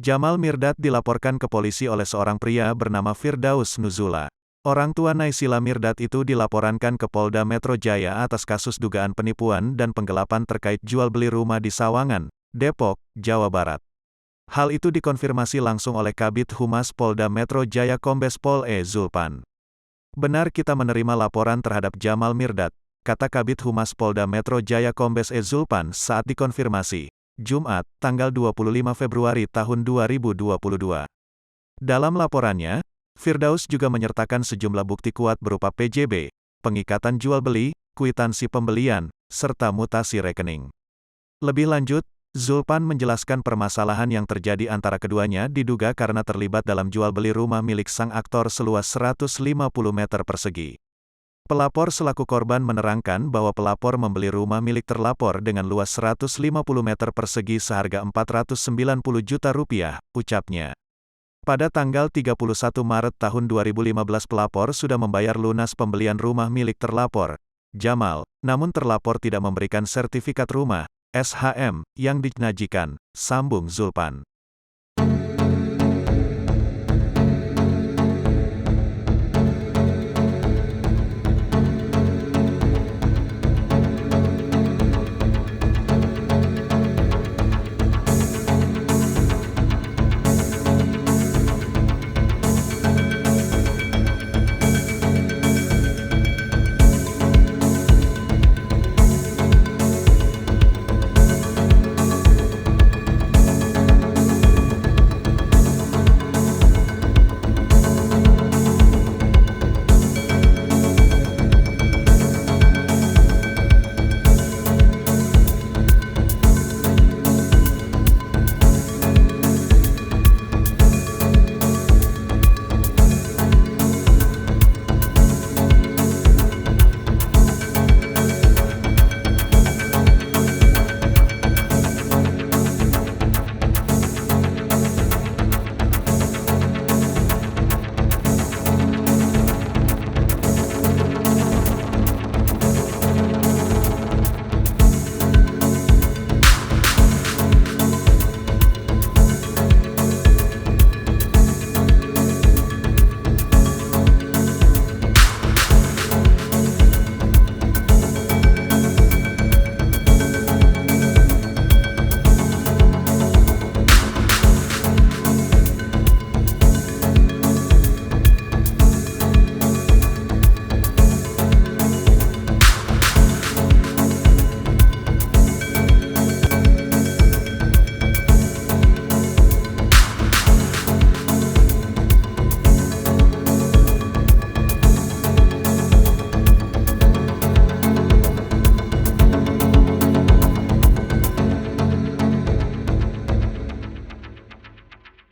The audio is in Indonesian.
Jamal Mirdad dilaporkan ke polisi oleh seorang pria bernama Firdaus Nuzula. Orang tua Naysila Mirdad itu dilaporkan ke Polda Metro Jaya atas kasus dugaan penipuan dan penggelapan terkait jual-beli rumah di Sawangan, Depok, Jawa Barat. Hal itu dikonfirmasi langsung oleh Kabid Humas Polda Metro Jaya Kombes Pol E. Zulpan. Benar kita menerima laporan terhadap Jamal Mirdad, kata Kabid Humas Polda Metro Jaya Kombes E. Zulpan saat dikonfirmasi, Jumat, tanggal 25 Februari tahun 2022. Dalam laporannya, Firdaus juga menyertakan sejumlah bukti kuat berupa PJB, pengikatan jual beli, kwitansi pembelian, serta mutasi rekening. Lebih lanjut, Zulpan menjelaskan permasalahan yang terjadi antara keduanya diduga karena terlibat dalam jual beli rumah milik sang aktor seluas 150 meter persegi. Pelapor selaku korban menerangkan bahwa pelapor membeli rumah milik terlapor dengan luas 150 meter persegi seharga Rp490 juta, ucapnya. Pada tanggal 31 Maret tahun 2015 pelapor sudah membayar lunas pembelian rumah milik terlapor, Jamal, namun terlapor tidak memberikan sertifikat rumah, SHM, yang dinajikan, sambung Zulpan.